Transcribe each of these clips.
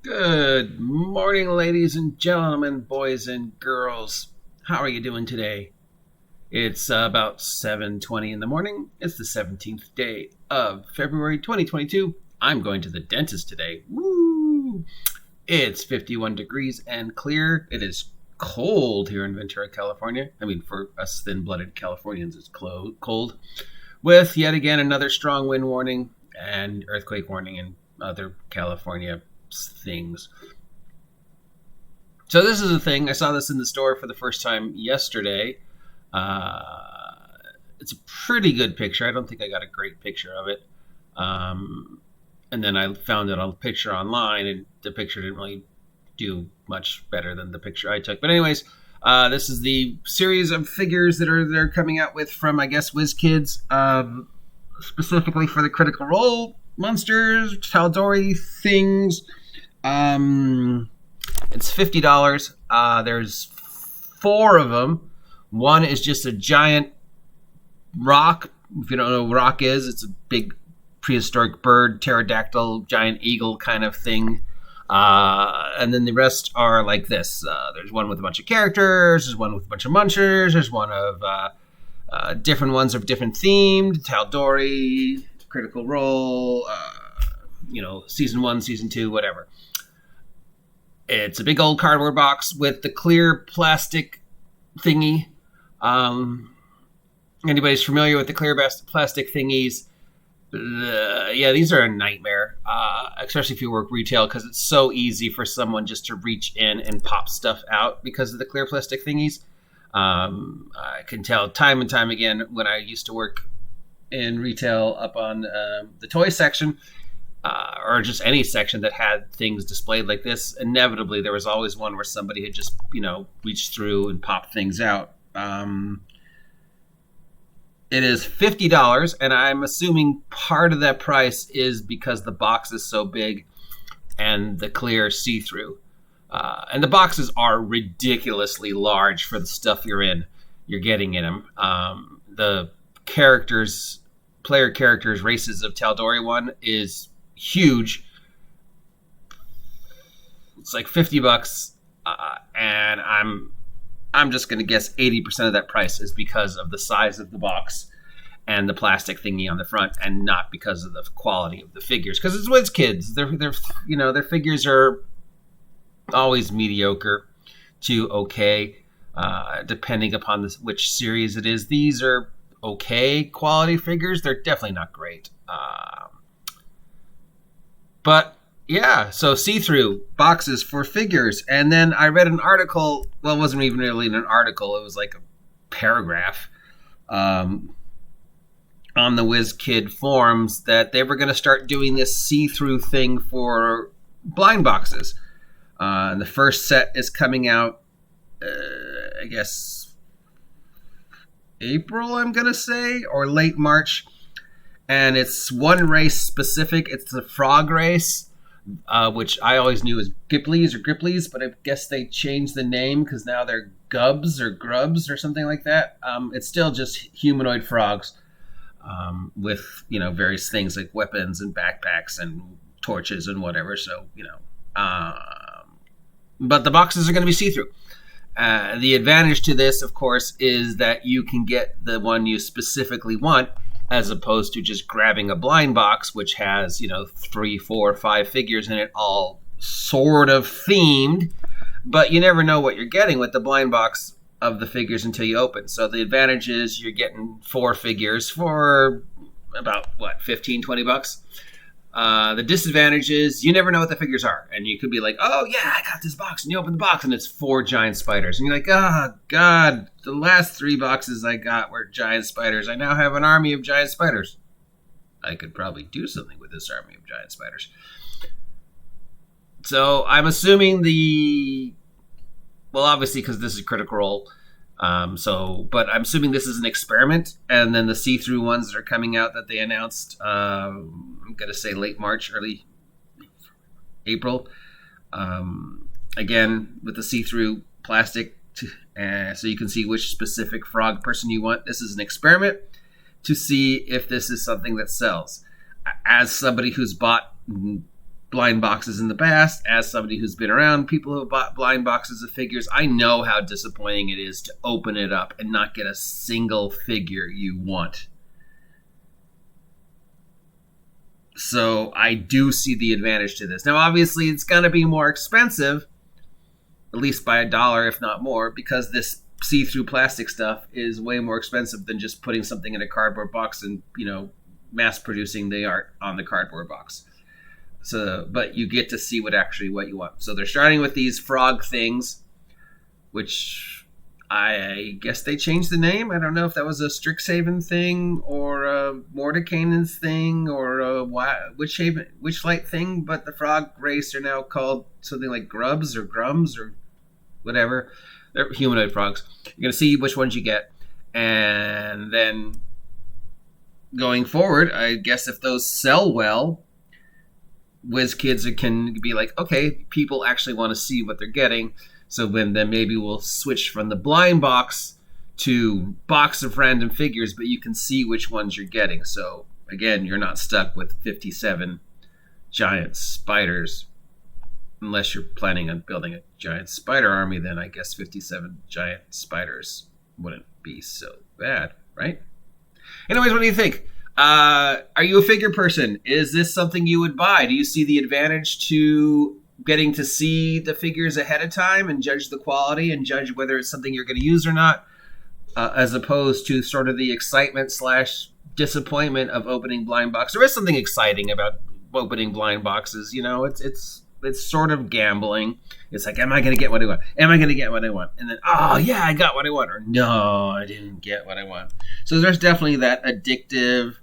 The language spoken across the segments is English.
Good morning, ladies and gentlemen, boys and girls. How are you doing today? It's about 7:20 in the morning. It's the 17th day of February 2022. I'm going to the dentist today. Woo! It's 51 degrees and clear. It is cold here in Ventura, California. I mean, for us thin-blooded Californians, it's cold. With yet again another strong wind warning and earthquake warning and other California things. So this is a thing. I saw this in the store for the first time yesterday. It's a pretty good picture. I don't think I got a great picture of it. And then I found it on a picture online, and the picture didn't really do much better than the picture I took. But anyways, this is the series of figures that they're coming out with from, I guess, Wizkids, specifically for the Critical Role monsters, Tal'Dorei things. It's $50. There's 4 of them. One is just a giant rock. If you don't know what rock is, it's a big prehistoric bird, pterodactyl, giant eagle kind of thing. And then the rest are like this. There's one with a bunch of characters. There's one with a bunch of munchers. There's one of different ones of different themed. Tal'Dorei, Critical Role, season 1, season 2, whatever. It's a big old cardboard box with the clear plastic thingy. Anybody's familiar with the clear plastic thingies? These are a nightmare, especially if you work retail, because it's so easy for someone just to reach in and pop stuff out because of the clear plastic thingies. I can tell time and time again when I used to work in retail up on the toy section, or just any section that had things displayed like this. Inevitably, there was always one where somebody had just, reached through and popped things out. It is $50, and I'm assuming part of that price is because the box is so big and the clear see-through. And the boxes are ridiculously large for the stuff you're getting in them. The player characters, races of Tal'Dorei one is huge. It's like $50, and I'm just going to guess 80% of that price is because of the size of the box and the plastic thingy on the front, and not because of the quality of the figures. Because it's Wizkids. Their figures are always mediocre to okay, depending upon which series it is. These are okay quality figures. They're definitely not great. But yeah, so see-through boxes for figures. And then I read an article. Well, it wasn't even really an article. It was like a paragraph on the WizKid forums that they were going to start doing this see-through thing for blind boxes. And the first set is coming out, I guess, April, I'm going to say, or late March. And it's one race specific. It's the frog race, which I always knew as Griplies, but I guess they changed the name because now they're Gubs or Grubs or something like that. It's still just humanoid frogs with, various things like weapons and backpacks and torches and whatever. So, but the boxes are going to be see-through. The advantage to this, of course, is that you can get the one you specifically want, as opposed to just grabbing a blind box, which has, 3, 4, 5 figures in it, all sort of themed. But you never know what you're getting with the blind box of the figures until you open. So the advantage is you're getting 4 figures for about, $15-20. The disadvantage is you never know what the figures are. And you could be like, oh, yeah, I got this box. And you open the box, and it's 4 giant spiders. And you're like, oh, God, the last 3 boxes I got were giant spiders. I now have an army of giant spiders. I could probably do something with this army of giant spiders. So I'm assuming obviously, because this is Critical Role, but I'm assuming this is an experiment, and then the see-through ones that are coming out that they announced, I'm going to say late March, early April, again, with the see-through plastic, so you can see which specific frog person you want. This is an experiment to see if this is something that sells. As somebody who's bought blind boxes in the past. As somebody who's been around people who have bought blind boxes of figures, I know how disappointing it is to open it up and not get a single figure you want. So I do see the advantage to this. Now, obviously, it's going to be more expensive, at least by $1, if not more, because this see-through plastic stuff is way more expensive than just putting something in a cardboard box and, mass producing the art on the cardboard box. So, but you get to see what you want. So they're starting with these frog things, which I guess they changed the name. I don't know if that was a Strixhaven thing or a Mordenkainen's thing or a Witchlight thing, but the frog race are now called something like Grubs or Grums or whatever. They're humanoid frogs. You're going to see which ones you get. And then going forward, I guess if those sell well, Wizkids can be like, okay, people actually want to see what they're getting. So then maybe we'll switch from the blind box to box of random figures, but you can see which ones you're getting. So again, you're not stuck with 57 giant spiders. Unless you're planning on building a giant spider army, then I guess 57 giant spiders wouldn't be so bad, right? Anyways, what do you think? Are you a figure person? Is this something you would buy? Do you see the advantage to getting to see the figures ahead of time and judge the quality and judge whether it's something you're going to use or not, as opposed to sort of the excitement / disappointment of opening blind boxes? There is something exciting about opening blind boxes. It's sort of gambling. It's like, am I going to get what I want? Am I going to get what I want? And then, oh, yeah, I got what I want. Or no, I didn't get what I want. So there's definitely that addictive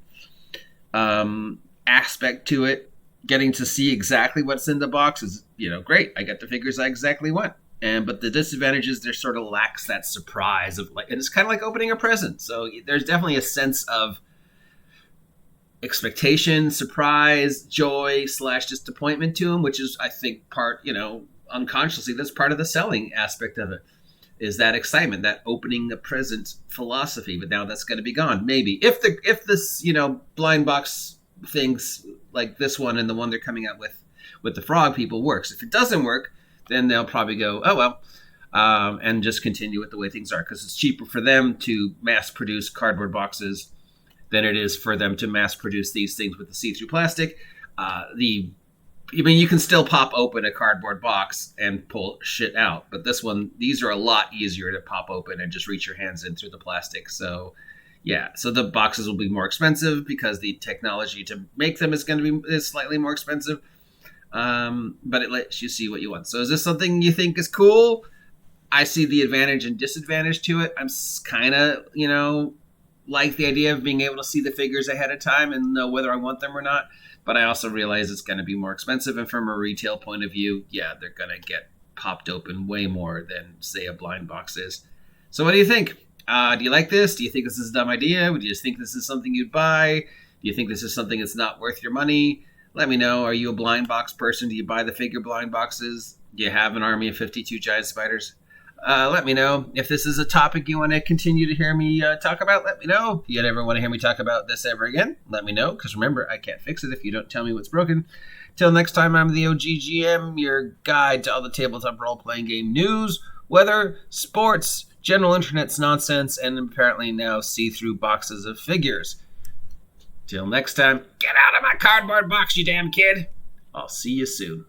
aspect to it. Getting to see exactly what's in the box is, great. I got the figures I exactly want. But the disadvantage is there sort of lacks that surprise of and it's kind of like opening a present. So there's definitely a sense of expectation, surprise, joy / disappointment to them, which is, I think, part, unconsciously, that's part of the selling aspect of it, is that excitement, that opening the present philosophy. But now that's going to be gone. Maybe if this, blind box things like this one and the one they're coming out with the frog people works. If it doesn't work, then they'll probably go, oh, well, and just continue with the way things are, because it's cheaper for them to mass produce cardboard boxes than it is for them to mass produce these things with the see-through plastic. You can still pop open a cardboard box and pull shit out, but these are a lot easier to pop open and just reach your hands in through the plastic. So yeah, so the boxes will be more expensive because the technology to make them is slightly more expensive. But it lets you see what you want. So is this something you think is cool? I see the advantage and disadvantage to it. I'm kind of, like the idea of being able to see the figures ahead of time and know whether I want them or not. But I also realize it's going to be more expensive. And from a retail point of view, yeah, they're going to get popped open way more than, say, a blind box is. So what do you think? Do you like this? Do you think this is a dumb idea? Would you just think this is something you'd buy? Do you think this is something that's not worth your money? Let me know. Are you a blind box person? Do you buy the figure blind boxes? Do you have an army of 52 giant spiders? Let me know. If this is a topic you want to continue to hear me talk about, let me know. If you ever want to hear me talk about this ever again, let me know. Because remember, I can't fix it if you don't tell me what's broken. Till next time, I'm the OGGM, your guide to all the tabletop role-playing game news, weather, sports, general internet's nonsense, and apparently now see-through boxes of figures. Till next time, get out of my cardboard box, you damn kid. I'll see you soon.